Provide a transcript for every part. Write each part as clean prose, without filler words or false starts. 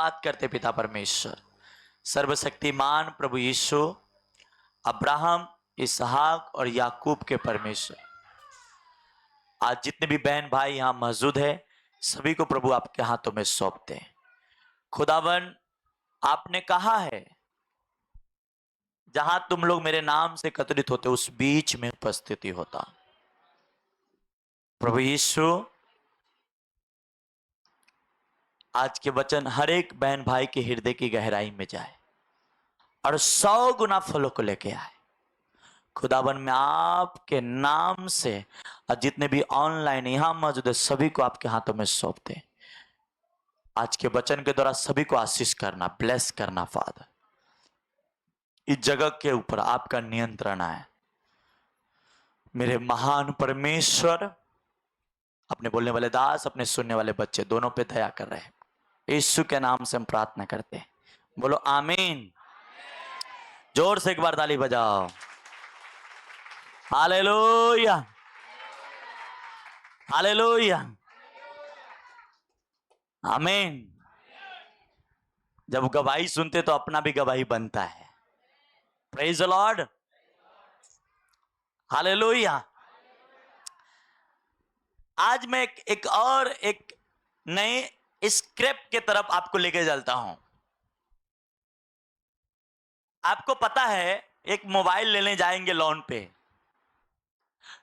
धन्यवाद करते पिता परमेश्वर, सर्वशक्तिमान प्रभु यीशु, अब्राहम, इसहाक और याकूब के परमेश्वर। आज जितने भी बहन भाई यहाँ मौजूद है, सभी को प्रभु आपके हाथों में सौंपते हैं। खुदावन, आपने कहा है जहां तुम लोग मेरे नाम से एकत्रित होते उस बीच में उपस्थिति होता। प्रभु यीशु, आज के वचन हर एक बहन भाई के हृदय की गहराई में जाए और 100 गुना फलों को लेके आए। खुदावन, मैं आपके नाम से और जितने भी ऑनलाइन यहां मौजूद है सभी को आपके हाथों में सौंपते हैं। आज के वचन के द्वारा सभी को आशीष करना, ब्लेस करना फादर। इस जगह के ऊपर आपका नियंत्रण है मेरे महान परमेश्वर। अपने बोलने वाले दास, अपने सुनने वाले बच्चे दोनों पे दया कर रहे हैं। यीशु के नाम से हम प्रार्थना करते हैं, बोलो आमीन। जोर से एक बार ताली बजाओ। हालेलुया, हालेलुया, आमीन। जब गवाही सुनते तो अपना भी गवाही बनता है। Praise the Lord, hallelujah. आज मैं एक नए स्क्रिप्ट की तरफ आपको लेके चलता हूं। आपको पता है, एक मोबाइल लेने जाएंगे लोन पे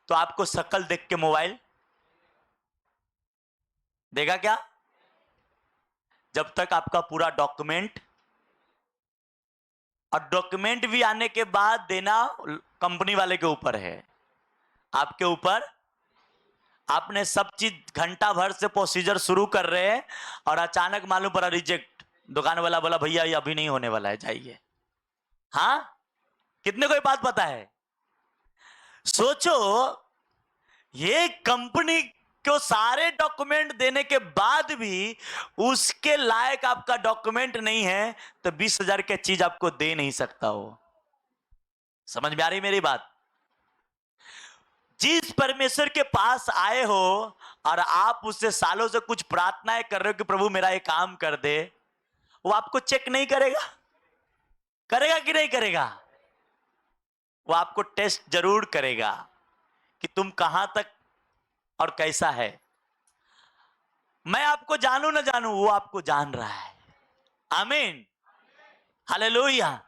तो आपको शक्ल देख के मोबाइल देगा क्या? जब तक आपका पूरा डॉक्यूमेंट, और डॉक्यूमेंट भी आने के बाद देना कंपनी वाले के ऊपर है, आपके ऊपर। आपने सब चीज घंटा भर से प्रोसीजर शुरू कर रहे हैं और अचानक मालूम पड़ा रिजेक्ट। दुकान वाला बोला भैया ये अभी नहीं होने वाला है, जाइए। हाँ, कितने को ये बात पता है? सोचो, ये कंपनी को सारे डॉक्यूमेंट देने के बाद भी उसके लायक आपका डॉक्यूमेंट नहीं है तो 20,000 की चीज आपको दे नहीं सकता हो। समझ में आ रही मेरी बात? जिस परमेश्वर के पास आए हो और आप उससे सालों से कुछ प्रार्थनाएं कर रहे हो कि प्रभु मेरा ये काम कर दे, वो आपको चेक नहीं करेगा? करेगा कि नहीं करेगा? वो आपको टेस्ट जरूर करेगा कि तुम कहां तक और कैसा है। मैं आपको जानू ना जानू, वो आपको जान रहा है। आमीन, हालेलुया।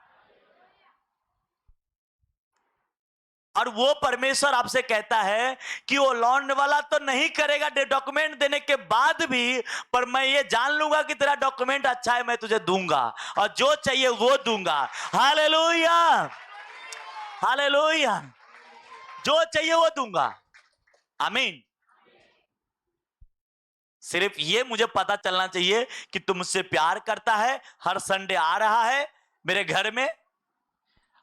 और वो परमेश्वर आपसे कहता है कि वो लोन वाला तो नहीं करेगा डॉक्यूमेंट देने के बाद भी, पर मैं ये जान लूंगा कि तेरा डॉक्यूमेंट अच्छा है, मैं तुझे दूंगा और जो चाहिए वो दूंगा। हालेलुया, हालेलुया, जो चाहिए वो दूंगा। आमीन। सिर्फ ये मुझे पता चलना चाहिए कि तुम मुझसे प्यार करता है, हर संडे आ रहा है मेरे घर में।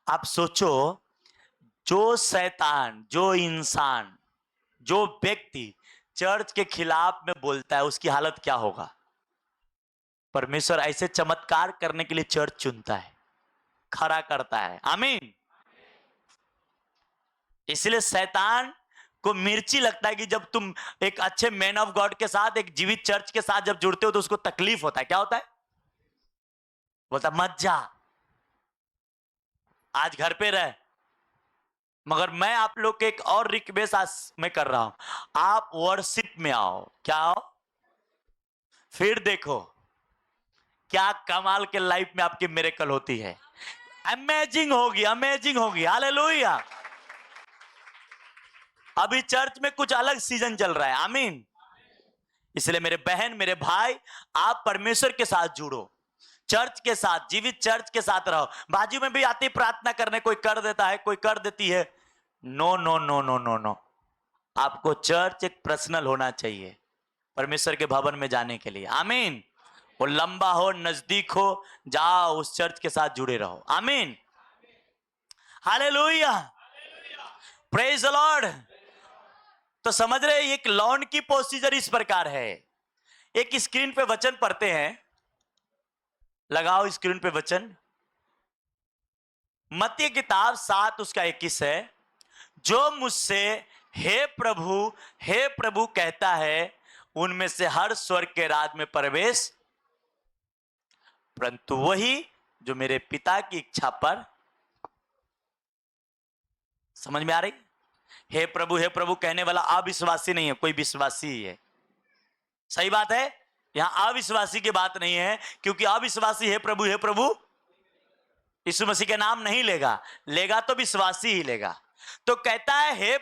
आप सोचो, जो शैतान, जो इंसान, जो व्यक्ति चर्च के खिलाफ में बोलता है उसकी हालत क्या होगा? परमेश्वर ऐसे चमत्कार करने के लिए चर्च चुनता है, खड़ा करता है। आमीन। इसलिए शैतान को मिर्ची लगता है कि जब तुम एक अच्छे मैन ऑफ गॉड के साथ, एक जीवित चर्च के साथ जब जुड़ते हो तो उसको तकलीफ होता है। क्या होता है? बोलता मत जा, आज घर पे रह। मगर मैं आप लोग के एक और रिक्वेस्ट आज मैं कर रहा हूं, आप वर्शिप में आओ। क्या आओ? फिर देखो क्या कमाल के लाइफ में आपकी मिरेकल होती है। अमेजिंग होगी, अमेजिंग होगी। हालेलुया। अभी चर्च में कुछ अलग सीजन चल रहा है। आमीन। इसलिए मेरे बहन, मेरे भाई, आप परमेश्वर के साथ जुड़ो, चर्च के साथ, जीवित चर्च के साथ रहो। बाजू में भी आती प्रार्थना करने, कोई कर देता है, कोई कर देती है। No no no no no no, आपको चर्च एक पर्सनल होना चाहिए परमेश्वर के भवन में जाने के लिए। आमीन। वो लंबा हो, नजदीक हो, जाओ उस चर्च के साथ जुड़े रहो। आमीन, हालेलुया, प्रेज द लॉर्ड। तो समझ रहे, एक लोन की प्रोसीजर इस प्रकार है। एक स्क्रीन पे वचन पढ़ते हैं, लगाओ स्क्रीन पे वचन। मत्ती किताब 7 उसका 21 है। जो मुझसे हे प्रभु कहता है, उनमें से हर स्वर्ग के राज में प्रवेश। परंतु वही जो मेरे पिता की इच्छा पर। समझ में आ रही? हे प्रभु कहने वाला अविश्वासी नहीं है, कोई विश्वासी ही है। सही बात है, यहां अविश्वासी की बात नहीं है, क्योंकि अविश्वासी हे प्रभु यीशु मसीह के नाम नहीं लेगा, लेगा तो विश्वासी ही लेगा। तो कहता है हे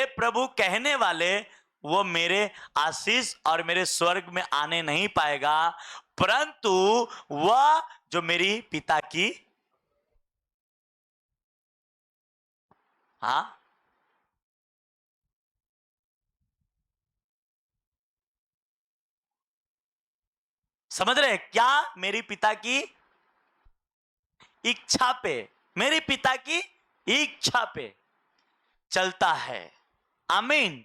प्रभु कहने वाले वो मेरे आशीष और मेरे स्वर्ग में आने नहीं पाएगा, परंतु वह जो मेरी पिता की। हाँ, समझ रहे क्या? मेरी पिता की इच्छा पे, मेरे पिता की इच्छा पे चलता है। आमीन।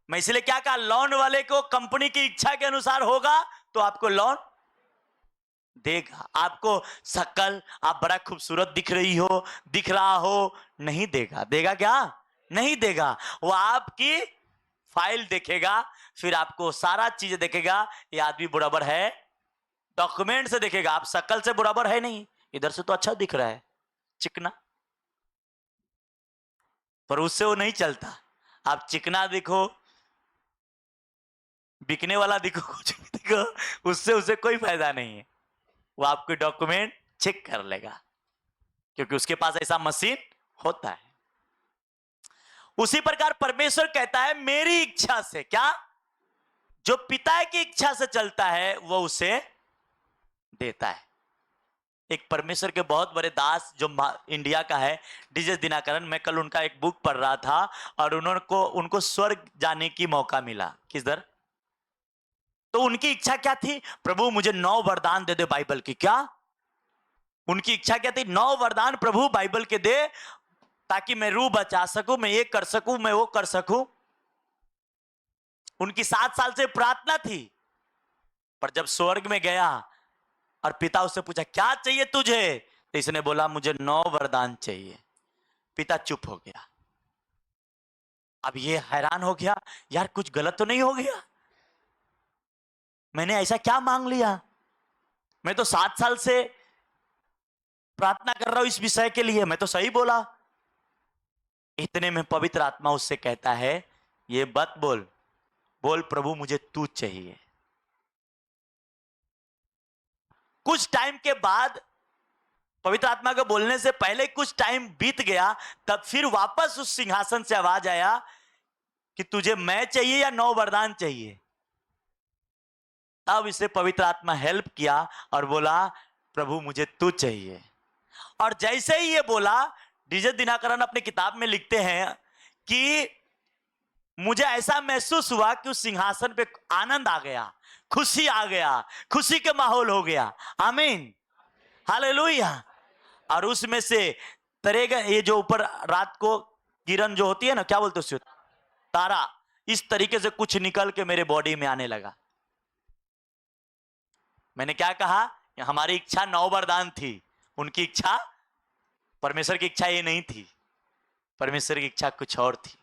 मैं इसलिए क्या कहा, लोन वाले को कंपनी की इच्छा के अनुसार होगा तो आपको लोन देगा। आपको शक्ल आप बड़ा खूबसूरत दिख रही हो, दिख रहा हो, नहीं देगा। देगा क्या? नहीं देगा। वो आपकी फाइल देखेगा, फिर आपको सारा चीज देखेगा, ये आदमी बराबर है, डॉक्यूमेंट से देखेगा। आप शक्ल से बराबर है नहीं, इधर से तो अच्छा दिख रहा है, चिकना, पर उससे वो नहीं चलता। आप चिकना दिखो, बिकने वाला दिखो, कुछ भी दिखो, उससे उसे कोई फायदा नहीं है। वो आपके डॉक्यूमेंट चेक कर लेगा, क्योंकि उसके पास ऐसा मशीन होता है। उसी प्रकार परमेश्वर कहता है मेरी इच्छा से, क्या? जो पिता की इच्छा से चलता है वो उसे देता है। एक परमेश्वर के बहुत बड़े दास जो इंडिया का है, डीजे दिनाकरन, मैं कल उनका एक बुक पढ़ रहा था, और उनको स्वर्ग जाने की मौका मिला। किधर? तो उनकी इच्छा क्या थी? प्रभु मुझे 9 वरदान दे दे बाइबल की। क्या उनकी इच्छा क्या थी? 9 वरदान प्रभु बाइबल के दे, ताकि मैं रूह बचा सकूं, मैं ये कर सकूं, मैं वो कर सकूं। उनकी 7 साल से प्रार्थना थी। पर जब स्वर्ग में गया और पिता उससे पूछा क्या चाहिए तुझे, तो इसने बोला मुझे 9 वरदान चाहिए। पिता चुप हो गया। अब ये हैरान हो गया, यार कुछ गलत तो नहीं हो गया? मैंने ऐसा क्या मांग लिया? मैं तो 7 साल से प्रार्थना कर रहा हूं इस विषय के लिए, मैं तो सही बोला। इतने में पवित्र आत्मा उससे कहता है ये बात बोल, बोल प्रभु मुझे तू चाहिए। कुछ टाइम के बाद, पवित्र आत्मा के बोलने से पहले कुछ टाइम बीत गया, तब फिर वापस उस सिंहासन से आवाज आया कि तुझे मैं चाहिए या 9 वरदान चाहिए। तब इसे पवित्र आत्मा हेल्प किया और बोला प्रभु मुझे तू चाहिए। और जैसे ही ये बोला, डीजे दिनाकरन अपने किताब में लिखते हैं कि मुझे ऐसा महसूस हुआ कि उस सिंहासन पे आनंद आ गया, खुशी आ गया, खुशी के माहौल हो गया। आमीन, हालेलुया। और उसमें से तरेगा, ये जो ऊपर रात को किरण जो होती है ना, क्या बोलते हैं उसे, तारा, इस तरीके से कुछ निकल के मेरे बॉडी में आने लगा। मैंने क्या कहा? हमारी इच्छा 9 वरदान थी, उनकी इच्छा, परमेश्वर की इच्छा ये नहीं थी, परमेश्वर की इच्छा कुछ और थी।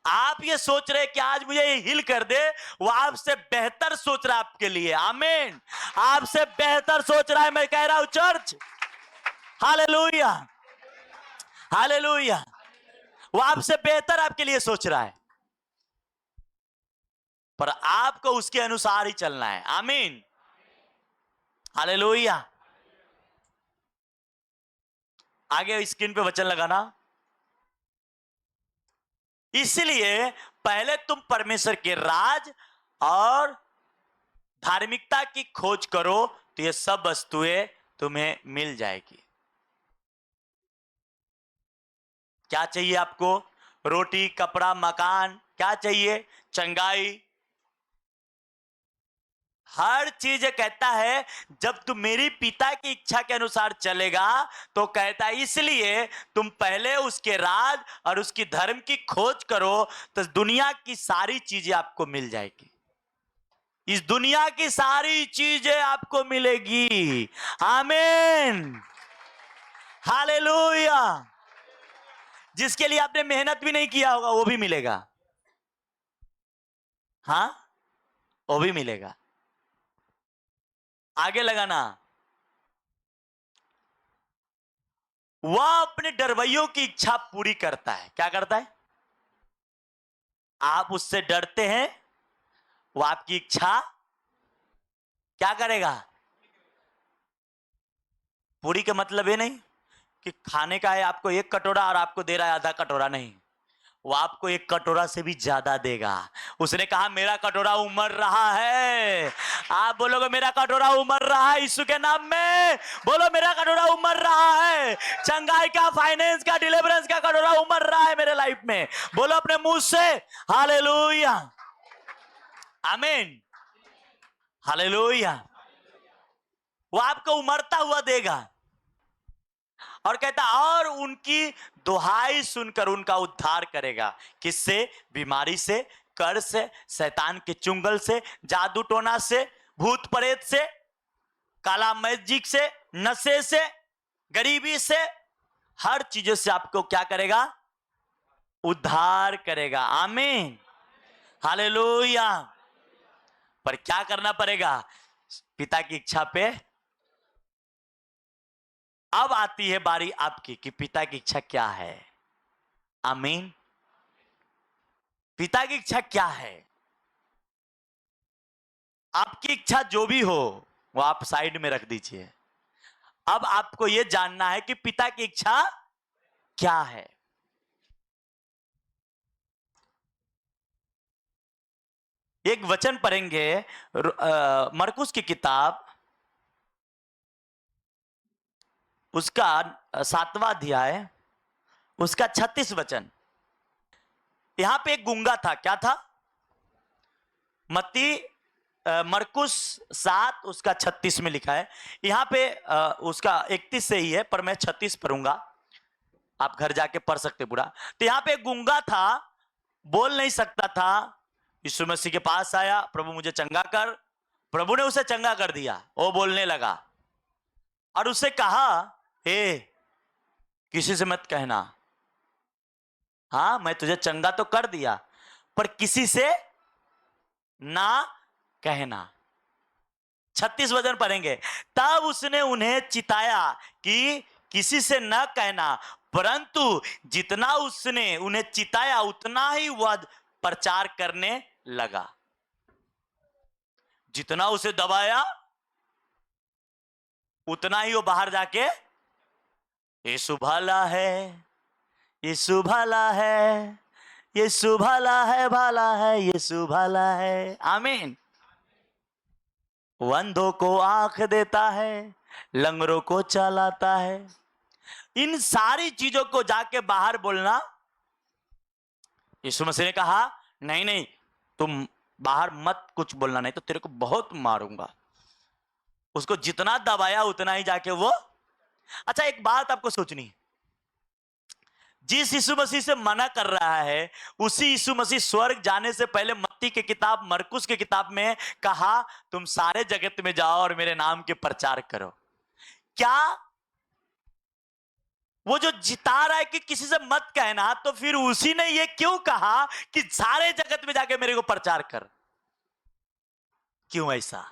आप ये सोच रहे कि आज मुझे ये हिल कर दे, वो आपसे बेहतर सोच रहा है आपके लिए। आमीन, आपसे बेहतर सोच रहा है। मैं कह रहा हूं चर्च, हालेलुया, हालेलुया। वो आपसे बेहतर आपके लिए सोच रहा है, पर आपको उसके अनुसार ही चलना है। आमीन, हालेलुया। आगे स्क्रीन पे वचन लगाना। इसलिए पहले तुम परमेश्वर के राज और धार्मिकता की खोज करो, तो ये सब वस्तुएं तुम्हें मिल जाएगी। क्या चाहिए आपको? रोटी, कपड़ा, मकान, क्या चाहिए? चंगाई, हर चीज कहता है जब तुम मेरी पिता की इच्छा के अनुसार चलेगा, तो कहता है इसलिए तुम पहले उसके राज और उसकी धर्म की खोज करो, तो दुनिया की सारी चीजें आपको मिल जाएगी। इस दुनिया की सारी चीजें आपको मिलेगी। आमीन, हालेलुया। जिसके लिए आपने मेहनत भी नहीं किया होगा वो भी मिलेगा। हाँ, वो भी मिलेगा। आगे लगाना। वह अपने डरवैयों की इच्छा पूरी करता है। क्या करता है? आप उससे डरते हैं, वो आपकी इच्छा क्या करेगा? पूरी का मतलब ये नहीं कि खाने का है आपको एक कटोरा और आपको दे रहा है आधा कटोरा, नहीं, वो आपको एक कटोरा से भी ज्यादा देगा। उसने कहा मेरा कटोरा उमड़ रहा है। आप बोलोगे मेरा कटोरा उमड़ रहा है यीशु के नाम में। बोलो मेरा कटोरा उमड़ रहा है। चंगाई का, फाइनेंस का, डिलीवरेंस का कटोरा उमड़ रहा है मेरे लाइफ में। बोलो अपने मुंह से हालेलुया, आमीन, हालेलुया। वो आपको उमड़ता हुआ देगा। और कहता और उनकी दुहाई सुनकर उनका उद्धार करेगा। किससे? बीमारी से, कर्ज से, शैतान के चुंगल से, जादू टोना से, भूत प्रेत से, काला मैजिक से, नशे से, गरीबी से, हर चीजों से आपको क्या करेगा? उद्धार करेगा। आमीन, हालेलुया। पर क्या करना पड़ेगा? पिता की इच्छा पे। अब आती है बारी आपकी कि पिता की इच्छा क्या है। आमीन। पिता की इच्छा क्या है? आपकी इच्छा जो भी हो वो आप साइड में रख दीजिए। अब आपको यह जानना है कि पिता की इच्छा क्या है। एक वचन पढ़ेंगे, मरकुस की किताब, उसका 7वां अध्याय, उसका 36 वचन। यहां पे एक गूंगा था। क्या था? मत्ती मरकुस 7 उसका 36 में लिखा है। यहां पे उसका 31 से ही है, पर मैं 36 पढ़ूंगा, आप घर जाके पढ़ सकते पूरा। तो यहां पे एक गूंगा था, बोल नहीं सकता था। यीशु मसीह के पास आया, प्रभु मुझे चंगा कर। प्रभु ने उसे चंगा कर दिया, वो बोलने लगा और उससे कहा हे किसी से मत कहना, हाँ मैं तुझे चंगा तो कर दिया पर किसी से ना कहना। 36 वचन पढ़ेंगे। तब उसने उन्हें चिताया कि किसी से न कहना, परंतु जितना उसने उन्हें चिताया उतना ही वह प्रचार करने लगा। जितना उसे दबाया उतना ही वो बाहर जाके यीशु भला है, यीशु भला है, यीशु भला है, भला है, यीशु भला है। आमीन। अंधों को आंख देता है, लंगड़ों को चलाता है। इन सारी चीजों को जाके बाहर बोलना। यीशु मसीह ने कहा नहीं नहीं, तुम बाहर मत कुछ बोलना, नहीं तो तेरे को बहुत मारूंगा। उसको जितना दबाया उतना ही जाके वो। अच्छा एक बात आपको सोचनी है, जिस यीशु मसीह से मना कर रहा है उसी यीशु मसीह स्वर्ग जाने से पहले मत्ती की किताब, मरकुस की किताब में कहा तुम सारे जगत में जाओ और मेरे नाम के प्रचार करो। क्या वो जो जिता रहा है कि किसी से मत कहना, तो फिर उसी ने ये क्यों कहा कि सारे जगत में जाके मेरे को प्रचार कर? क्यों ऐसा?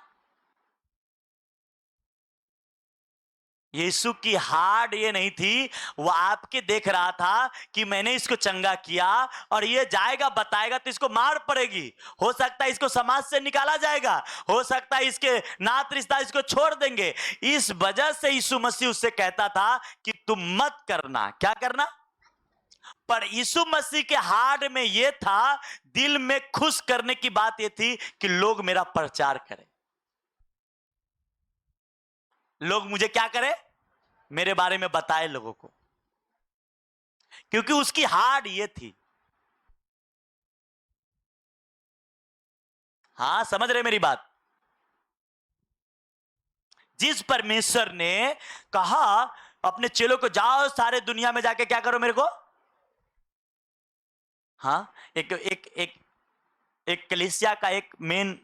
यीशु की हार्ड ये नहीं थी, वो आपके देख रहा था कि मैंने इसको चंगा किया और ये जाएगा बताएगा तो इसको मार पड़ेगी, हो सकता है इसको समाज से निकाला जाएगा, हो सकता है इसके नात रिश्ता इसको छोड़ देंगे। इस वजह से यीशु मसीह उससे कहता था कि तुम मत करना। क्या करना? पर यीशु मसीह के हार्ड में ये था, दिल में खुश करने की बात ये थी कि लोग मेरा प्रचार करें, लोग मुझे क्या करें, मेरे बारे में बताए लोगों को, क्योंकि उसकी हार्ड ये थी। हां समझ रहे मेरी बात? जिस परमेश्वर ने कहा अपने चेलों को जाओ सारे दुनिया में जाके क्या करो मेरे को। हाँ एक एक एक एक कलीसिया का एक मेन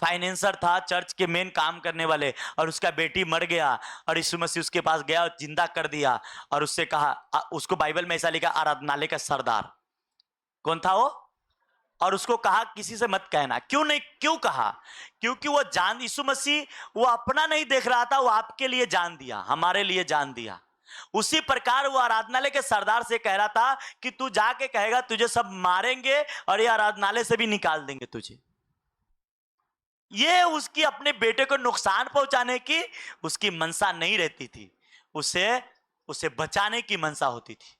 फाइनेंसर था, चर्च के मेन काम करने वाले, और उसका बेटी मर गया और यीशु मसीह उसके पास गया और जिंदा कर दिया और उससे कहा, उसको बाइबल में ऐसा लिखा आराधनालय का सरदार। कौन था वो? और उसको कहा किसी से मत कहना। क्यों नहीं, क्यों कहा? क्योंकि वो जान, यीशु मसीह वो अपना नहीं देख रहा था, वो आपके लिए जान दिया, हमारे लिए जान दिया। उसी प्रकार वो आराधनालय के सरदार से कह रहा था कि तू जाके कहेगा तुझे सब मारेंगे और ये आराधनालय से भी निकाल देंगे तुझे। ये उसकी अपने बेटे को नुकसान पहुंचाने की उसकी मनसा नहीं रहती थी, उसे उसे बचाने की मनसा होती थी।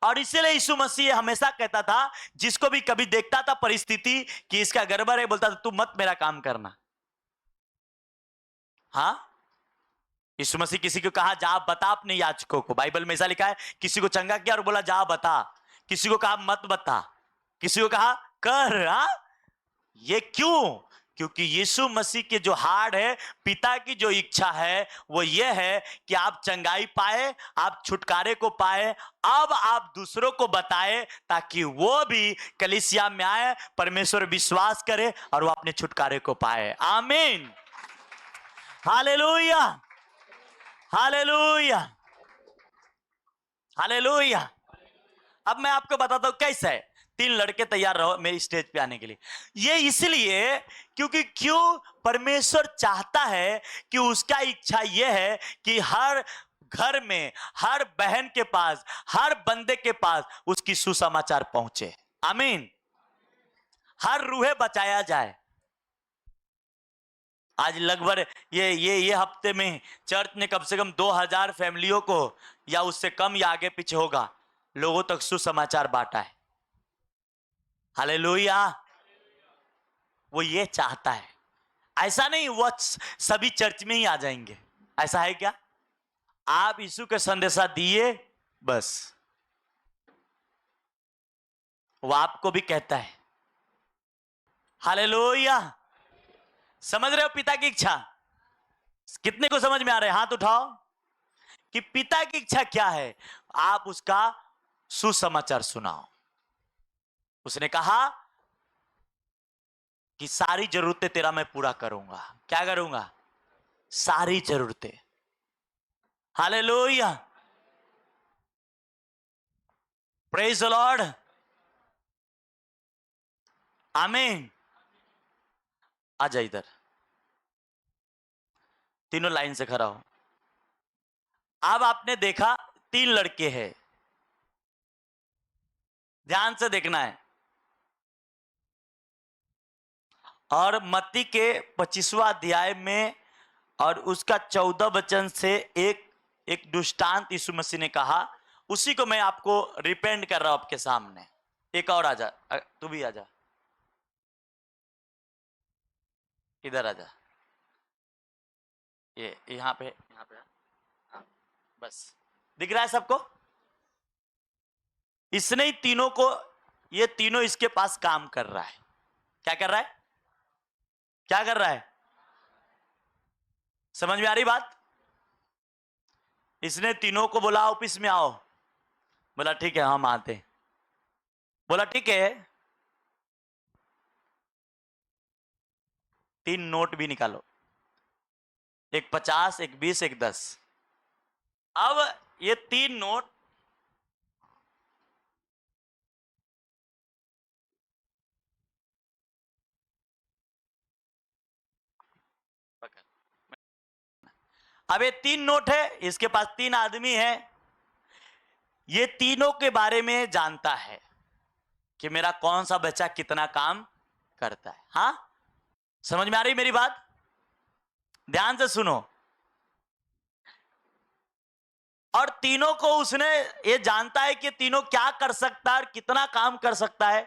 और इसीलिए यीशु मसीह हमेशा कहता था, जिसको भी कभी देखता था परिस्थिति कि इसका गड़बड़ है, बोलता था तू मत मेरा काम करना। हाँ, यीशु मसीह किसी को कहा जा बता अपने याचकों को, बाइबल में ऐसा लिखा है, किसी को चंगा किया और बोला जा बता, किसी को कहा मत बता, किसी को कहा कर। हाँ, ये क्यों? क्योंकि यीशु मसीह के जो हार्ट है, पिता की जो इच्छा है वो ये है कि आप चंगाई पाए, आप छुटकारे को पाए, अब आप दूसरों को बताएं ताकि वो भी कलीसिया में आए, परमेश्वर विश्वास करे और वो अपने छुटकारे को पाए। आमीन, हालेलुया, हालेलुया, हालेलुया। अब मैं आपको बताता हूं कैसे है। 3 लड़के तैयार रहो मेरी स्टेज पे आने के लिए। ये इसलिए क्योंकि क्यों परमेश्वर चाहता है कि उसका इच्छा यह है कि हर घर में, हर बहन के पास, हर बंदे के पास उसकी सुसमाचार पहुंचे। आमीन, हर रूहे बचाया जाए। आज लगभग ये हफ्ते में चर्च ने कम से कम 2000 फैमिलियों को, या उससे कम या आगे पीछे होगा, लोगों तक सुसमाचार बांटा है। हालेलुया। वो ये चाहता है, ऐसा नहीं वो सभी चर्च में ही आ जाएंगे, ऐसा है क्या? आप यीशु के संदेशा दिए, बस वो आपको भी कहता है। हालेलुया। समझ रहे हो पिता की इच्छा? कितने को समझ में आ रहा है? हाथ उठाओ कि पिता की इच्छा क्या है। आप उसका सुसमाचार सुनाओ। उसने कहा कि सारी जरूरतें तेरा मैं पूरा करूंगा। क्या करूंगा? सारी जरूरतें। हालेलुया, प्रेज द लॉर्ड, आमीन। आजा इधर, तीनों लाइन से खड़ा हो। अब आपने देखा 3 लड़के हैं, ध्यान से देखना है। और मत्ती के 25वां अध्याय में और उसका 14 वचन से एक एक दुष्टांत यीशु मसीह ने कहा, उसी को मैं आपको रिपेंड कर रहा हूं आपके सामने। एक और आजा, तू भी आजा, इधर आजा, ये यहाँ पे हाँ, बस दिख रहा है सबको? इसने ही तीनों को, ये तीनों इसके पास काम कर रहा है। क्या कर रहा है? क्या कर रहा है? समझ में आ रही बात? इसने तीनों को बोला ऑफिस में आओ, बोला ठीक है हम आते। बोला ठीक है, 3 नोट भी निकालो, एक 50, एक 20, एक 10। अब ये 3 नोट अब ये 3 नोट है, इसके पास 3 आदमी है, ये तीनों के बारे में जानता है कि मेरा कौन सा बच्चा कितना काम करता है। हाँ, समझ में आ रही मेरी बात? ध्यान से सुनो। और तीनों को उसने, ये जानता है कि तीनों क्या कर सकता है और कितना काम कर सकता है,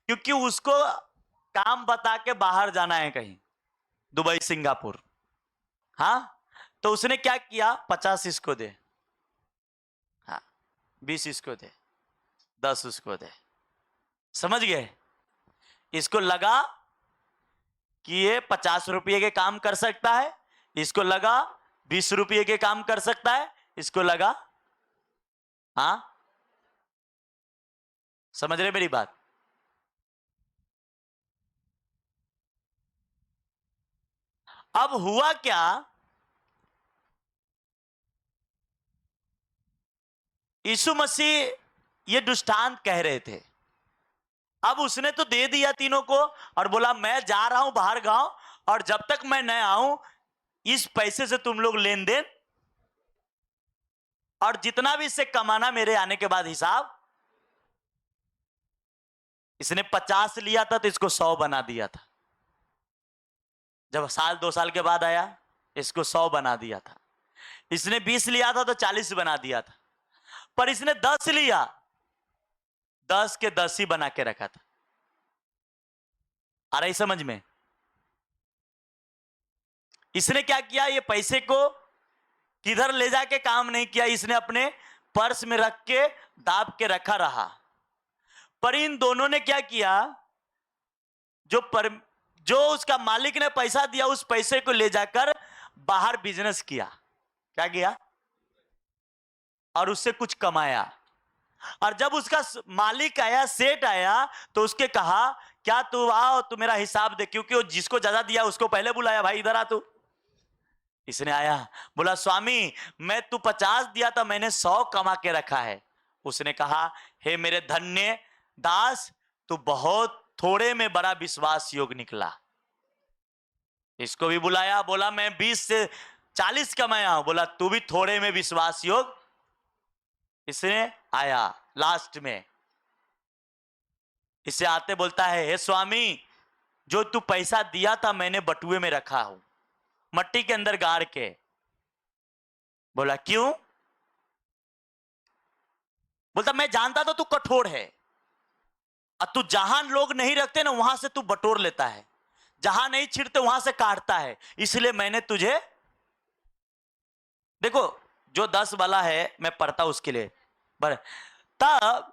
क्योंकि उसको काम बता के बाहर जाना है कहीं, दुबई, सिंगापुर। हाँ, तो उसने क्या किया, 50 इसको दे, हाँ 20 इसको दे, 10 उसको दे। समझ गए? इसको लगा कि ये 50 रुपये के काम कर सकता है, इसको लगा 20 रुपये के काम कर सकता है, इसको लगा, हाँ समझ रहे मेरी बात? अब हुआ क्या, यीशु मसीह ये दृष्टांत कह रहे थे अब उसने तो दे दिया तीनों को और बोला मैं जा रहा हूं बाहर गांव, और जब तक मैं न आऊं इस पैसे से तुम लोग लेन देन, और जितना भी इससे कमाना मेरे आने के बाद हिसाब। इसने 50 लिया था तो इसको 100 बना दिया था। जब साल 2 साल के बाद आया इसको 100 बना दिया था। इसने 20 लिया था तो 40 बना दिया था। पर इसने 10 लिया, 10 के 10 ही बना के रखा था। आ रही समझ में? इसने क्या किया, ये पैसे को किधर ले जाके काम नहीं किया, इसने अपने पर्स में रख के दाब के रखा रहा। पर इन दोनों ने क्या किया, जो उसका मालिक ने पैसा दिया उस पैसे को ले जाकर बाहर बिजनेस किया। क्या किया? और उससे कुछ कमाया। और जब उसका मालिक आया, सेठ आया, तो उसके कहा क्या तू आओ तू मेरा हिसाब दे, क्योंकि वो जिसको ज्यादा दिया उसको पहले बुलाया, भाई इधर आ तू। इसने आया, बोला स्वामी मैं तू 50 दिया था, मैंने 100 कमा के रखा है। उसने कहा हे मेरे धन्य दास, तू बहुत थोड़े में बड़ा विश्वास योग निकला। इसको भी बुलाया, बोला मैं 20 से 40 कमाया हूं, बोला तू भी थोड़े में विश्वास योग। इसने आया लास्ट में, इसे आते बोलता है हे स्वामी जो तू पैसा दिया था मैंने बटुए में रखा हूं, मट्टी के अंदर गाड़ के। बोला क्यों? बोलता मैं जानता था तू कठोर है, और तू जहां लोग नहीं रखते ना वहां से तू बटोर लेता है, जहां नहीं छिड़ते वहां से काटता है, इसलिए मैंने तुझे। देखो जो 10 वाला है मैं पढ़ता उसके लिए। तब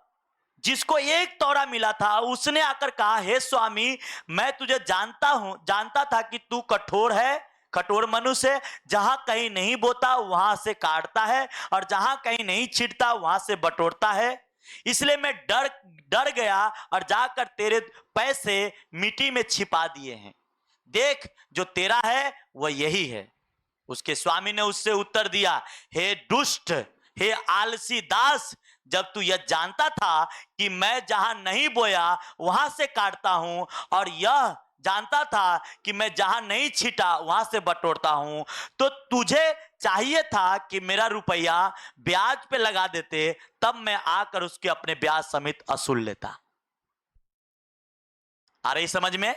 जिसको एक तोड़ा मिला था उसने आकर कहा हे स्वामी मैं तुझे जानता था कि तू कठोर है, कठोर मनुष्य है, जहां कहीं नहीं बोता वहां से काटता है, और जहां कहीं नहीं छिड़ता वहां से बटोरता है। इसलिए मैं डर गया और जाकर तेरे पैसे मिट्टी में छिपा दिए हैं। देख जो तेरा है वह यही है। उसके स्वामी ने उससे उत्तर दिया हे दुष्ट, हे आलसी दास, जब तू यह जानता था कि मैं जहां नहीं बोया वहां से काटता हूं, और यह जानता था कि मैं जहां नहीं छिटा वहां से बटोरता हूं, तो तुझे चाहिए था कि मेरा रुपया ब्याज पे लगा देते, तब मैं आकर उसके अपने ब्याज समेत असूल लेता। आ रही समझ में?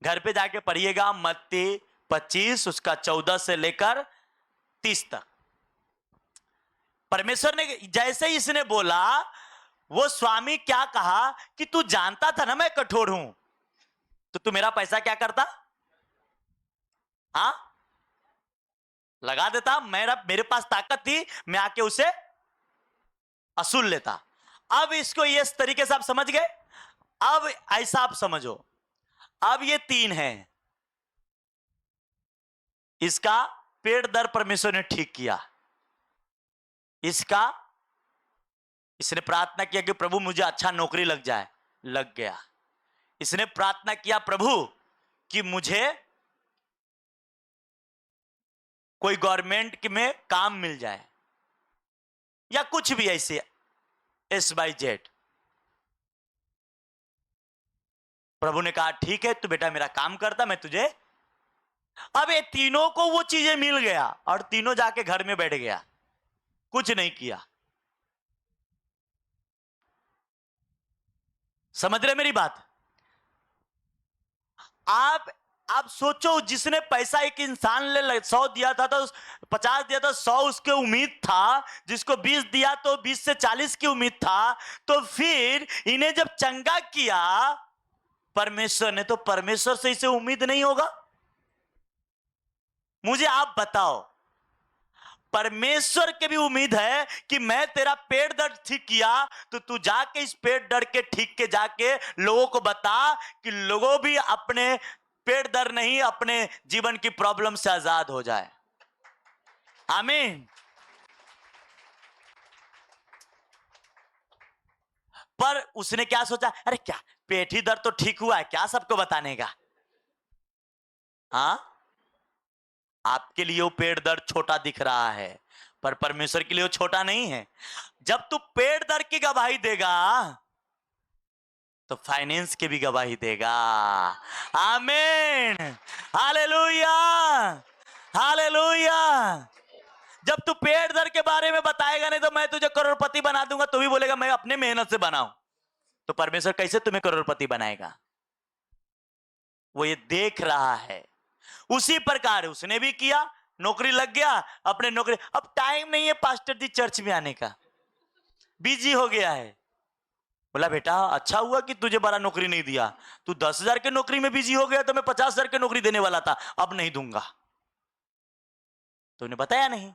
घर पे जाके पढ़िएगा मत्ती 25 उसका 14 से लेकर 30 तक। परमेश्वर ने जैसे ही इसने बोला, वो स्वामी क्या कहा कि तू जानता था ना मैं कठोर हूं, तो तू मेरा पैसा क्या करता? हाँ लगा देता। मेरे पास ताकत थी, मैं आके उसे असूल लेता। अब इसको इस तरीके से आप समझ गए। अब ऐसा आप समझो, अब ये 3 है, इसका पेट दर परमेश्वर ने ठीक किया। इसने प्रार्थना किया कि प्रभु मुझे अच्छा नौकरी लग जाए, लग गया। इसने प्रार्थना किया प्रभु कि मुझे कोई गवर्नमेंट में काम मिल जाए, या कुछ भी ऐसे XYZ। प्रभु ने कहा ठीक है तू बेटा मेरा काम करता, मैं तुझे। अब ये तीनों को वो चीजें मिल गया और तीनों जाके घर में बैठ गया, कुछ नहीं किया। समझ रहे मेरी बात? आप सोचो, जिसने पैसा एक इंसान ले 100 दिया था तो 50 दिया था, 100 उसके उम्मीद था, जिसको 20 दिया तो 20 से 40 की उम्मीद था, तो फिर इन्हें जब चंगा किया परमेश्वर ने, तो परमेश्वर से इसे उम्मीद नहीं होगा? मुझे आप बताओ, परमेश्वर के भी उम्मीद है कि मैं तेरा पेट दर्द ठीक किया तो तू जाके इस पेट दर्द के ठीक के जाके लोगों को बता कि लोगों भी अपने पेट दर्द नहीं अपने जीवन की प्रॉब्लम से आजाद हो जाए। आमीन। पर उसने क्या सोचा, अरे क्या पेट ही दर्द तो ठीक हुआ है, क्या सबको बताने का? हाँ आपके लिए वो पेट दर्द छोटा दिख रहा है, पर परमेश्वर के लिए वो छोटा नहीं है। जब तू पेट दर्द की गवाही देगा तो फाइनेंस के भी गवाही देगा। आमीन, हालेलुया, हालेलुया। जब तू पेट दर्द के बारे में बताएगा नहीं तो मैं तुझे करोड़पति बना दूंगा, तो भी बोलेगा मैं अपने मेहनत से बनाऊं, तो परमेश्वर कैसे तुम्हें करोड़पति बनाएगा? वो ये देख रहा है। उसी प्रकार उसने भी किया, नौकरी लग गया, अपने नौकरी, अब टाइम नहीं है पास्टर जी चर्च में आने का, बिजी हो गया है। बोला बेटा अच्छा हुआ कि तुझे बड़ा नौकरी नहीं दिया, तू 10,000 की नौकरी में बिजी हो गया तो मैं 50,000 की नौकरी देने वाला था, अब नहीं दूंगा। तूने बताया नहीं।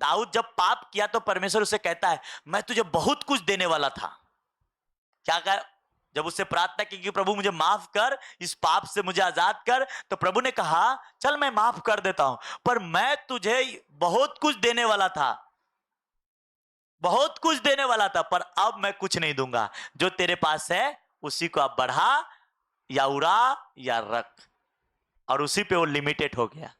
दाऊद जब पाप किया तो परमेश्वर उसे कहता है मैं तुझे बहुत कुछ देने वाला था। क्या कहा? जब उससे प्रार्थना की कि प्रभु मुझे माफ कर, इस पाप से मुझे आजाद कर, तो प्रभु ने कहा चल मैं माफ कर देता हूं, पर मैं तुझे बहुत कुछ देने वाला था, बहुत कुछ देने वाला था, पर अब मैं कुछ नहीं दूंगा। जो तेरे पास है उसी को आप बढ़ा या उड़ा या रख, और उसी पे वो लिमिटेड हो गया।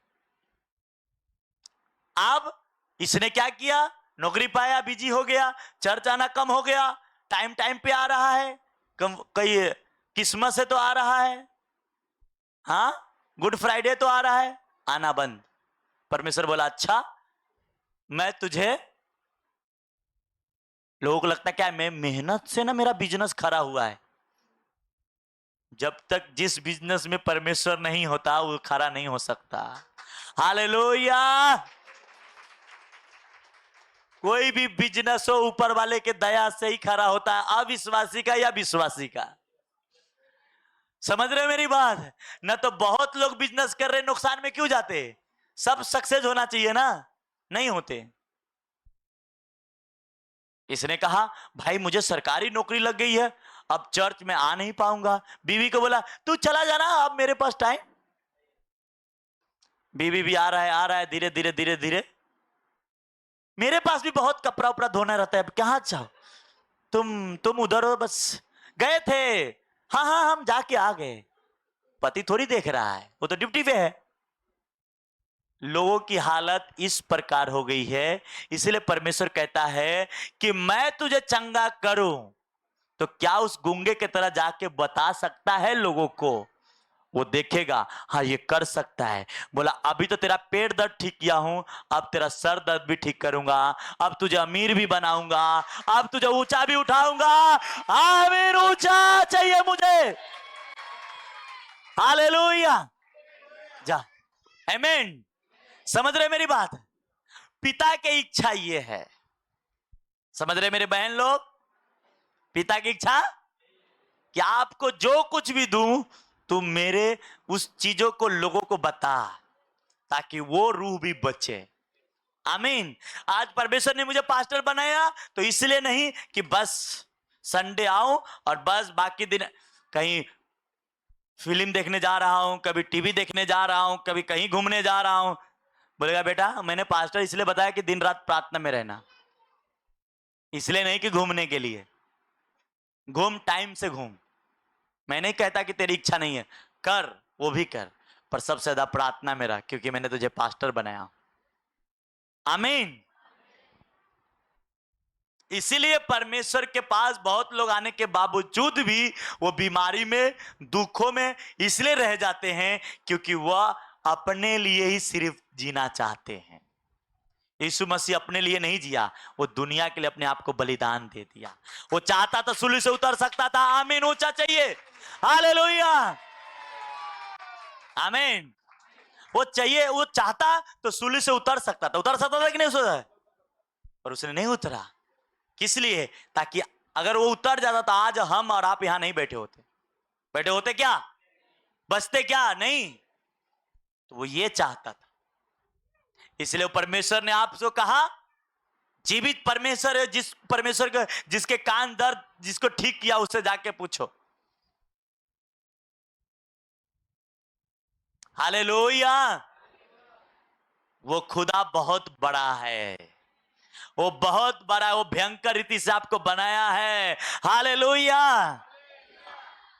अब इसने क्या किया? नौकरी पाया, बिजी हो गया, चर्च आना कम हो गया, टाइम टाइम पे आ रहा है, कई क्रिसमस से तो आ रहा है, हाँ गुड फ्राइडे तो आ रहा है, आना बंद। परमेश्वर बोला अच्छा मैं तुझे, लोगों को लगता क्या मैं मेहनत से ना मेरा बिजनेस खड़ा हुआ है, जब तक जिस बिजनेस में परमेश्वर नहीं होता वो खड़ा नहीं हो सकता। हालेलुया। कोई भी बिजनेस हो ऊपर वाले के दया से ही खड़ा होता है, अविश्वासी का या विश्वासी का। समझ रहे मेरी बात? ना तो बहुत लोग बिजनेस कर रहे नुकसान में क्यों जाते? सब सक्सेस होना चाहिए ना, नहीं होते। इसने कहा भाई मुझे सरकारी नौकरी लग गई है, अब चर्च में आ नहीं पाऊंगा। बीवी को बोला तू चला जाना, अब मेरे पास टाइम। बीवी भी आ रहा है धीरे धीरे धीरे धीरे, मेरे पास भी बहुत कपड़ा उपड़ा धोना रहता है, अब कहां जाओ, तुम उधर हो, बस गए थे, हाँ हाँ हम जाके आ गए। पति थोड़ी देख रहा है, वो तो ड्यूटी पे है। लोगों की हालत इस प्रकार हो गई है, इसलिए परमेश्वर कहता है कि मैं तुझे चंगा करूं, तो क्या उस गूंगे की तरह जाके बता सकता है लोगों को? वो देखेगा हाँ ये कर सकता है। बोला अभी तो तेरा पेट दर्द ठीक किया हूं, अब तेरा सर दर्द भी ठीक करूंगा, अब तुझे अमीर भी बनाऊंगा, अब तुझे ऊंचा भी उठाऊंगा। आमीन, ऊंचा चाहिए मुझे। हालेलुया। जा, आमीन। समझ रहे मेरी बात? पिता की इच्छा ये है, समझ रहे मेरे बहन लोग? पिता की इच्छा कि आपको जो कुछ भी दूं तुम मेरे उस चीजों को लोगों को बता, ताकि वो रूह भी बचे। आमीन। आज परमेश्वर ने मुझे पास्टर बनाया तो इसलिए नहीं कि बस संडे आऊं और बस बाकी दिन कहीं फिल्म देखने जा रहा हूं, कभी टीवी देखने जा रहा हूं, कभी कहीं घूमने जा रहा हूं। बोलेगा बेटा मैंने पास्टर इसलिए बताया कि दिन रात प्रार्थना में रहना, इसलिए नहीं कि घूमने के लिए। घूम टाइम से घूम, मैं नहीं कहता कि तेरी इच्छा नहीं है, कर, वो भी कर, पर सबसे ज्यादा प्रार्थना में रह, क्योंकि मैंने तुझे पास्टर बनाया। आमीन। इसीलिए परमेश्वर के पास बहुत लोग आने के बावजूद भी वो बीमारी में, दुखों में इसलिए रह जाते हैं क्योंकि वह अपने लिए ही सिर्फ जीना चाहते हैं। यीशु मसीह अपने लिए नहीं जिया, वो दुनिया के लिए अपने आप को बलिदान दे दिया। वो चाहता तो सूली से उतर सकता था। आमीन, ऊंचा चाहिए। हालेलुया, आमीन। वो चाहिए, वो चाहता तो सूली से उतर सकता था, कि नहीं उतर, पर उसने नहीं उतरा। किस लिए? ताकि अगर वो उतर जाता तो आज हम और आप यहां नहीं बैठे होते। बैठे होते क्या? बचते क्या? नहीं। तो वो ये चाहता था, इसलिए परमेश्वर ने आपसे कहा जीवित परमेश्वर है, जिस परमेश्वर के जिसके कान दर्द जिसको ठीक किया उससे जाके पूछो। हालेलुया। वो खुदा बहुत बड़ा है, वो बहुत बड़ा है, वो भयंकर रीति से आपको बनाया है। हालेलुया।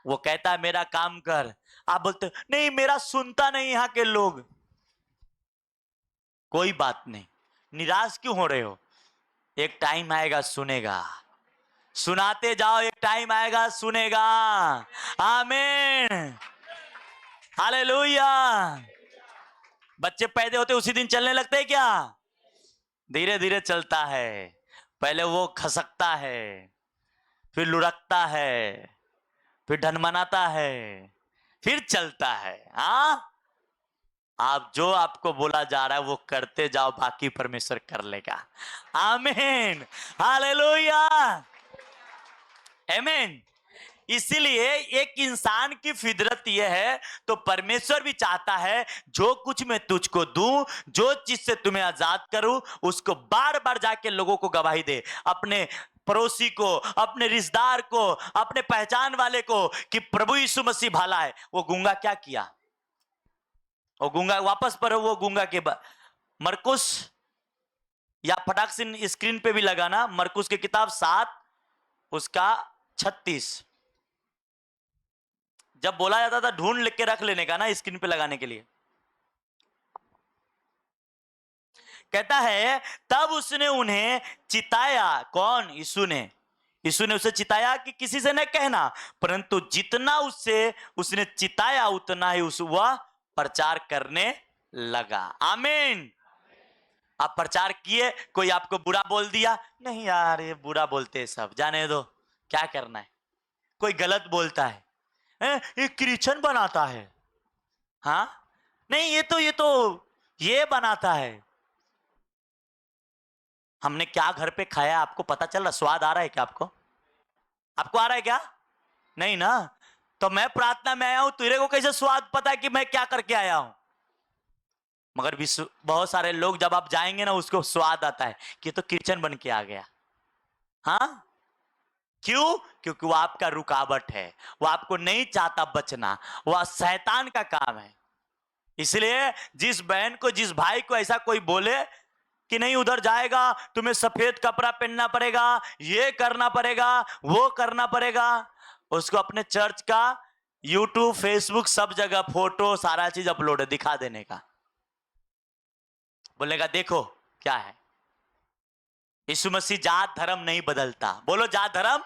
वो कहता है मेरा काम कर, आप बोलते नहीं मेरा सुनता नहीं यहां के लोग। कोई बात नहीं, निराश क्यों हो रहे हो? एक टाइम आएगा सुनेगा, सुनाते जाओ, एक टाइम आएगा सुनेगा। आमीन, हालेलुया। बच्चे पैदा होते उसी दिन चलने लगते हैं क्या? धीरे धीरे चलता है। पहले वो खसकता है, फिर लुढ़कता है, फिर ढनमनाता है, फिर चलता है। हाँ, आप जो आपको बोला जा रहा है वो करते जाओ, बाकी परमेश्वर कर लेगा। आमीन, हालेलुया, आमीन। इसीलिए एक इंसान की फितरत यह है, तो परमेश्वर भी चाहता है जो कुछ मैं तुझको दूं, जो चीज से तुम्हें आजाद करूं, उसको बार बार जाके लोगों को गवाही दे, अपने पड़ोसी को, अपने रिश्तेदार को, अपने पहचान वाले को, कि प्रभु यीशु मसीह भला है। वो गूंगा क्या किया? वो गूंगा वापस पढ़ो, वो गूंगा के मरकुस, या फटाक से स्क्रीन पे भी लगाना, मरकुस की किताब 7 उसका 36। जब बोला जाता था ढूंढ लिख के रख लेने का ना, स्क्रीन पे लगाने के लिए। कहता है तब उसने उन्हें चिताया। कौन? यीशु ने। यीशु ने उसे चिताया कि किसी से न कहना, परंतु जितना उसने चिताया उतना ही वह प्रचार करने लगा। आमीन। आप प्रचार किए, कोई आपको बुरा बोल दिया, नहीं यार ये बुरा बोलते हैं सब, जाने दो, क्या करना है। कोई गलत बोलता है, ये क्रिश्चियन बनाता है, हाँ नहीं ये बनाता है। हमने क्या घर पे खाया आपको पता चल रहा? स्वाद आ रहा है क्या आपको? आपको आ रहा है क्या? नहीं ना। तो मैं प्रार्थना में आया हूं, तेरे को कैसे स्वाद पता है कि मैं क्या करके आया हूं? मगर बहुत सारे लोग जब आप जाएंगे ना, उसको स्वाद आता है कि तो क्रिश्चियन बन के आ गया। हाँ, क्यों? क्योंकि वो आपका रुकावट है, वो आपको नहीं चाहता बचना, वह शैतान का काम है। इसलिए जिस बहन को, जिस भाई को ऐसा कोई बोले कि नहीं उधर जाएगा, तुम्हें सफेद कपड़ा पहनना पड़ेगा, ये करना पड़ेगा, वो करना पड़ेगा, उसको अपने चर्च का यूट्यूब, फेसबुक, सब जगह फोटो, सारा चीज अपलोड है, दिखा देने का, बोलेगा देखो क्या है। यीशु मसीह जात धर्म नहीं बदलता। बोलो जात धर्म।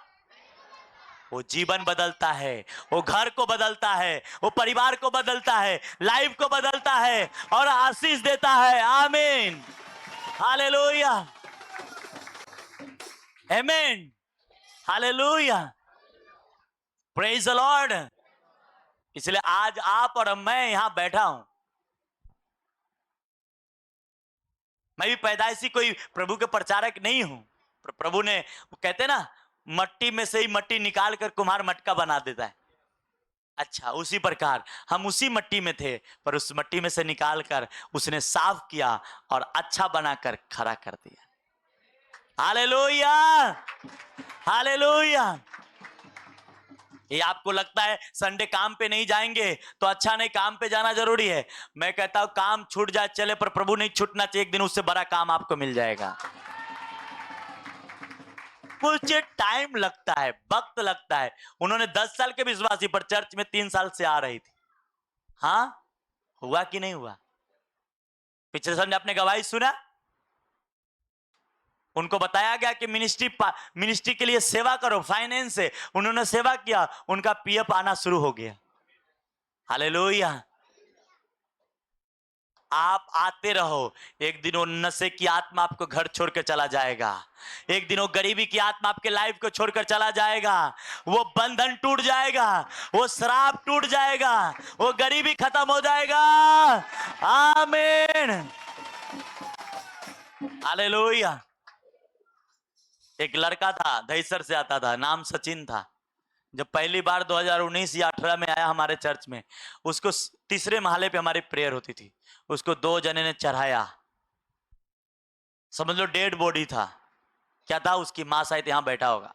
वो जीवन बदलता है, वो घर को बदलता है, वो परिवार को बदलता है, लाइफ को बदलता है और आशीष देता है। आमीन, हालेलुया, आमीन, हालेलुया, प्रेज द लॉर्ड। इसलिए आज आप और मैं यहां बैठा हूं। मैं भी पैदाइशी कोई प्रभु के प्रचारक नहीं हूं। प्रभु ने, वो कहते ना, मट्टी में से ही मट्टी निकाल कर कुम्हार मटका बना देता है। अच्छा, उसी प्रकार हम उसी मट्टी में थे, पर उस मट्टी में से निकाल कर उसने साफ किया और अच्छा बनाकर खड़ा कर दिया। Hallelujah, hallelujah. ये आपको लगता है संडे काम पे नहीं जाएंगे तो अच्छा नहीं, काम पे जाना जरूरी है। मैं कहता हूं काम छूट जाए चले, पर प्रभु नहीं छूटना चाहिए। एक दिन उससे बड़ा काम आपको मिल जाएगा। कुछ टाइम लगता है, वक्त लगता है। उन्होंने 10 साल के विश्वासी, पर चर्च में 3 साल से आ रही थी। हाँ, हुआ कि नहीं हुआ? पिछले संडे आपने गवाही सुना, उनको बताया गया कि मिनिस्ट्री के लिए सेवा करो, फाइनेंस से। उन्होंने सेवा किया, उनका पीएफ आना शुरू हो गया। हालेलुया। आप आते रहो, एक दिन वो नशे की आत्मा आपको घर छोड़ कर चला जाएगा, एक दिन वो गरीबी की आत्मा आपके लाइफ को छोड़कर चला जाएगा, वो बंधन टूट जाएगा, वो श्राप टूट जाएगा, वो गरीबी खत्म हो जाएगा। आमीन, हालेलुया। एक लड़का था, दहीसर से आता था, नाम सचिन था। जब पहली बार 2019 या 18 में आया हमारे चर्च में, उसको तीसरे महले पे हमारी प्रेयर होती थी, उसको 2 जने ने चढ़ाया। समझ लो डेड बॉडी था। क्या था? उसकी मां शायद यहां बैठा होगा।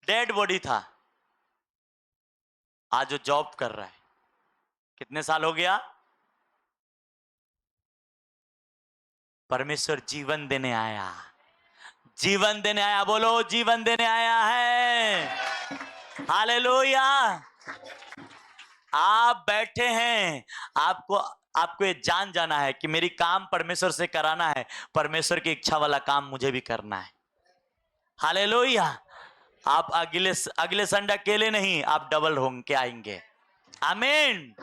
डेड बॉडी था। आज जो जॉब कर रहा है, कितने साल हो गया? परमेश्वर जीवन देने आया, जीवन देने आया। बोलो जीवन देने आया है। हालेलुया। आप बैठे हैं, आपको ये जान जाना है कि मेरी काम परमेश्वर से कराना है, परमेश्वर की इच्छा वाला काम मुझे भी करना है। हालेलुया। आप अगले संडे अकेले नहीं, आप डबल होंगे आएंगे। आमीन।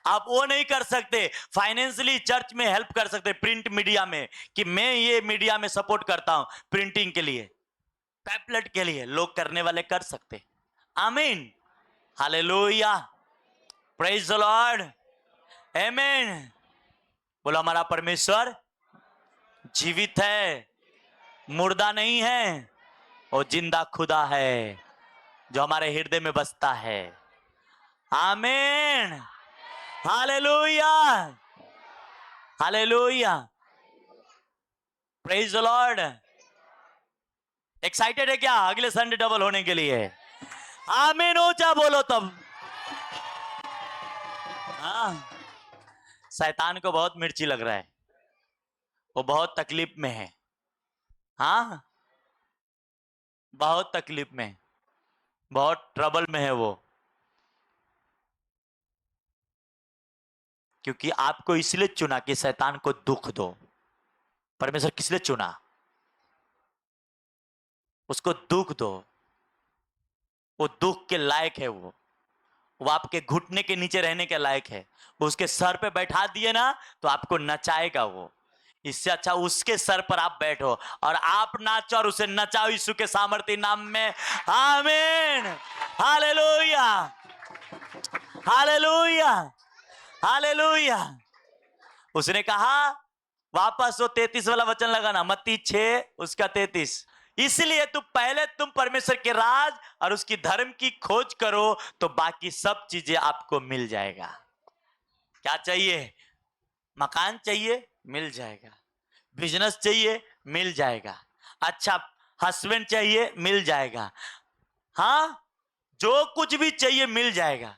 आप वो नहीं कर सकते, फाइनेंशियली चर्च में हेल्प कर सकते, प्रिंट मीडिया में, कि मैं ये मीडिया में सपोर्ट करता हूं प्रिंटिंग के लिए, पैपलेट के लिए, लोग करने वाले कर सकते। आमीन। हालेलुया। Praise the Lord. आमीन। बोलो हमारा परमेश्वर जीवित है, मुर्दा नहीं है, और जिंदा खुदा है जो हमारे हृदय में बसता है। आमीन। Hallelujah. Hallelujah. Praise the Lord. Excited है क्या अगले संडे डबल होने के लिए? आमीन ऊंचा बोलो तब। हाँ, शैतान को बहुत मिर्ची लग रहा है, वो बहुत तकलीफ में है। हाँ, बहुत तकलीफ में, बहुत ट्रबल में है वो, क्योंकि आपको इसलिए चुना कि शैतान को दुख दो। परमेश्वर किस लिए चुना? उसको दुख दो, वो दुख के लायक है, वो आपके घुटने के नीचे रहने के लायक है। वो उसके सर पे बैठा दिए ना तो आपको नचाएगा वो। इससे अच्छा उसके सर पर आप बैठो और आप नाचो और उसे नचाओ यीशु के सामर्थ्य नाम में। आमीन। हालेलुया। हालेलुया। हालेलुया। उसने कहा, वापस वो 33 वाला वचन लगाना, मत्ती 6 उसका 33। इसलिए तुम परमेश्वर के राज और उसकी धर्म की खोज करो तो बाकी सब चीजें आपको मिल जाएगा। क्या चाहिए? मकान चाहिए, मिल जाएगा। बिजनेस चाहिए, मिल जाएगा। अच्छा हस्बैंड चाहिए, मिल जाएगा। हाँ, जो कुछ भी चाहिए मिल जाएगा।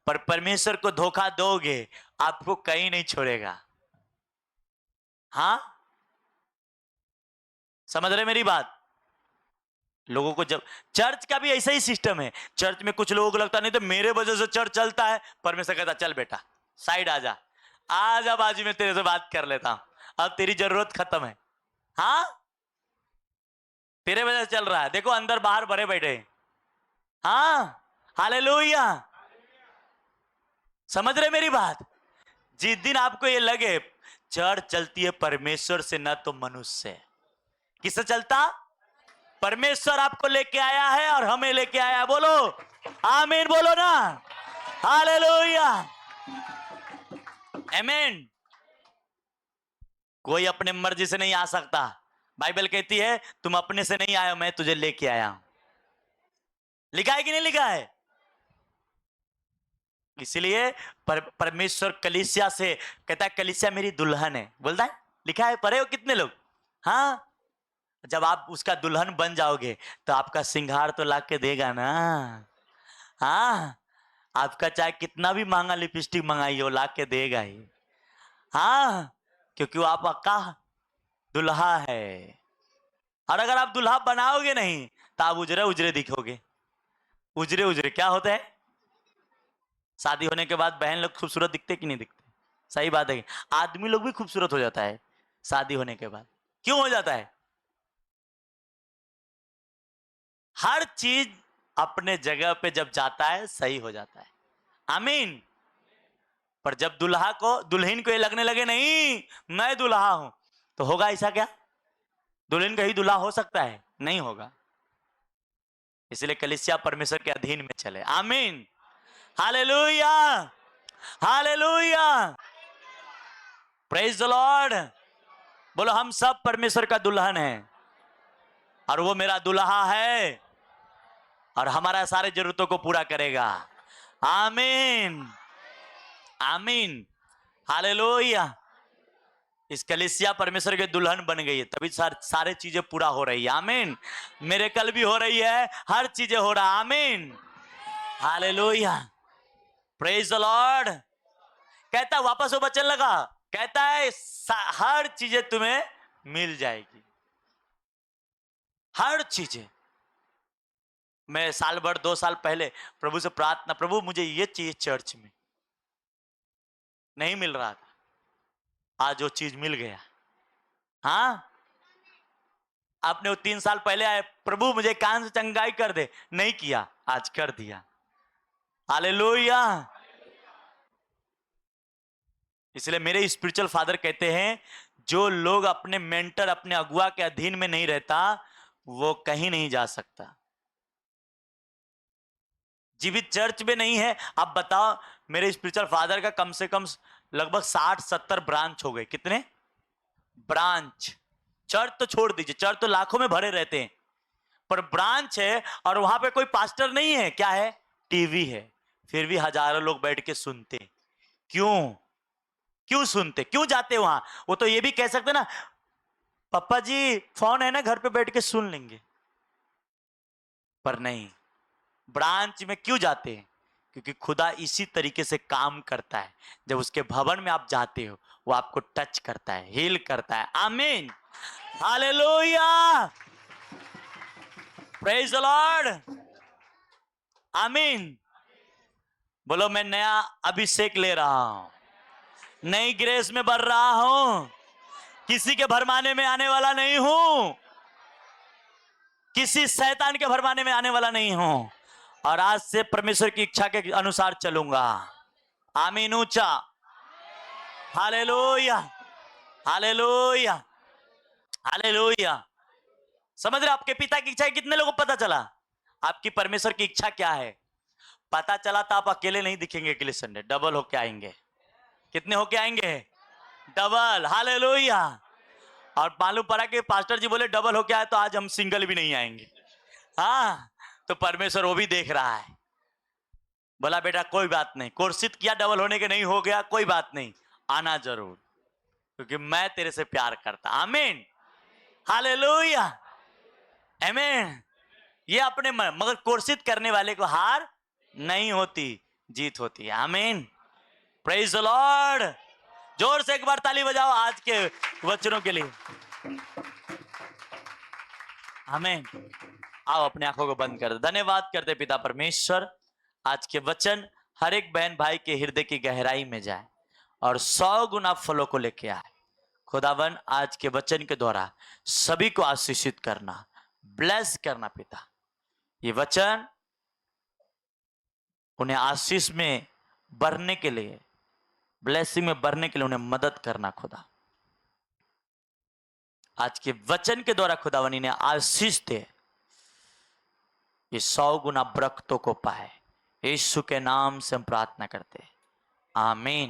पर परमेश्वर को धोखा दोगे, आपको कहीं नहीं छोड़ेगा। हाँ, समझ रहे मेरी बात? लोगों को जब चर्च का भी ऐसा ही सिस्टम है, चर्च में कुछ लोगों को लगता नहीं तो मेरे वजह से चर्च चलता है। परमेश्वर कहता चल बेटा साइड आ जा, आ जा बाजू में, तेरे से बात कर लेता हूं, अब तेरी जरूरत खत्म है। हाँ, तेरे वजह से चल रहा है, देखो अंदर बाहर भरे बैठे। हाँ, हालेलुया। समझ रहे मेरी बात? जिस दिन आपको ये लगे चर्च चलती है परमेश्वर से न तो मनुष्य से, किससे चलता? परमेश्वर आपको लेके आया है और हमें लेके आया है। बोलो आमीन, बोलो ना। हालेलुया। आमीन। कोई अपने मर्जी से नहीं आ सकता। बाइबल कहती है तुम अपने से नहीं आए हो, मैं तुझे लेके आया हूं। लिखा है कि नहीं लिखा है? इसलिए परमेश्वर कलीसिया से कहता है कलीसिया मेरी दुल्हन है, बोलता है। लिखा है, पढ़े हो कितने लोग? हाँ, जब आप उसका दुल्हन बन जाओगे तो आपका सिंगार तो ला के देगा ना। हाँ, आपका चाहे कितना भी महंगा लिपस्टिक मंगाई हो ला के देगा ही। हाँ, क्योंकि वो आपका दुल्हा है। और अगर आप दुल्हा बनाओगे नहीं तो आप उजरे उजरे दिखोगे। उजरे उजरे क्या होता है? शादी होने के बाद बहन लोग खूबसूरत दिखते कि नहीं दिखते? सही बात है। आदमी लोग भी खूबसूरत हो जाता है शादी होने के बाद। क्यों हो जाता है? हर चीज अपने जगह पे जब जाता है सही हो जाता है। आमीन। पर जब दुल्हा को दुल्हन को ये लगने लगे नहीं मैं दुल्हा हूं, तो होगा ऐसा क्या? दुल्हन का ही दुल्हा हो सकता है? नहीं होगा। इसलिए कलीसिया परमेश्वर के अधीन में चले। आमीन। Hallelujah. Hallelujah. Praise the Lord. बोलो हम सब परमेश्वर का दुल्हन है और वो मेरा दुल्हा है और हमारा सारे जरूरतों को पूरा करेगा। आमीन। आमीन। हालेलुया। इस कलीसिया परमेश्वर के दुल्हन बन गई है, तभी सारे चीजें पूरा हो रही है। आमीन। मेरे कल भी हो रही है, हर चीजें हो रहा। आमीन। हालेलुया। Praise the Lord. कहता वापस वो वचन लगा, कहता है हर चीजें तुम्हें मिल जाएगी, हर चीजें। मैं साल भर 2 साल पहले प्रभु से प्रार्थना, प्रभु मुझे ये चाहिए, चर्च में नहीं मिल रहा था, आज वो चीज मिल गया। हाँ, आपने वो 3 साल पहले आए, प्रभु मुझे कान से चंगाई कर दे, नहीं किया, आज कर दिया। हालेलुया। इसलिए मेरे स्पिरिचुअल फादर कहते हैं, जो लोग अपने मेंटर, अपने अगुआ के अधीन में नहीं रहता, वो कहीं नहीं जा सकता। जीवित चर्च में नहीं है। आप बताओ, मेरे स्पिरिचुअल फादर का कम से कम लगभग 60-70 ब्रांच हो गए। कितने ब्रांच? चर्च तो छोड़ दीजिए, चर्च तो लाखों में भरे रहते हैं, पर ब्रांच है और वहां पे कोई पास्टर नहीं है। क्या है? टीवी है। फिर भी हजारों लोग बैठ के सुनते। क्यों? क्यों सुनते? क्यों जाते वहां? वो तो ये भी कह सकते ना, पापा जी फोन है ना, घर पे बैठ के सुन लेंगे। पर नहीं, ब्रांच में क्यों जाते हैं? क्योंकि खुदा इसी तरीके से काम करता है। जब उसके भवन में आप जाते हो, वो आपको टच करता है, हील करता है। आमीन, हालेलुया, प्रेज द लॉर्ड, आमीन। बोलो, मैं नया अभिषेक ले रहा हूं, नई ग्रेस में बढ़ रहा हूं, किसी के भरमाने में आने वाला नहीं हूं, किसी शैतान के भरमाने में आने वाला नहीं हूं, और आज से परमेश्वर की इच्छा के अनुसार चलूंगा। आमीन, ऊंचा, हालेलुया, हालेलुया, हालेलुया। समझ रहे? आपके पिता की इच्छा कितने लोगों को पता चला? आपकी परमेश्वर की इच्छा क्या है पता चला, तो आप अकेले नहीं दिखेंगे अगले संडे, डबल होके आएंगे। कितने होके आएंगे? Double, hallelujah. और मालूम पड़ा कि पास्टर जी बोले डबल होके आए, तो आज हम सिंगल भी नहीं आएंगे। हाँ, तो परमेश्वर वो भी देख रहा है। बोला बेटा कोई बात नहीं, कोशिश किया डबल होने के, नहीं हो गया, कोई बात नहीं, आना जरूर, क्योंकि मैं तेरे से प्यार करता। आमीन, हालेलुया, आमीन। ये अपने मगर कोशिश करने वाले को हार नहीं होती, जीत होती है। आमीन, प्रेज द लॉर्ड। जोर से एक बार ताली बजाओ आज के वचनों के लिए। आमीन। आओ अपने आंखों को बंद कर दो। धन्यवाद करते पिता परमेश्वर, आज के वचन हर एक बहन भाई के हृदय की गहराई में जाए और 100 गुना फलों को लेके आए। खुदावन, आज के वचन के द्वारा सभी को आशीषित करना, ब्लेस करना पिता। ये वचन उन्हें आशीष में बढ़ने के लिए, ब्लेसिंग में बढ़ने के लिए उन्हें मदद करना खुदा। आज के वचन के द्वारा खुदावन इन्हें आशीष दे, ये 100 गुना बरकतों को पाए। यीशु के नाम से हम प्रार्थना करते हैं, आमीन।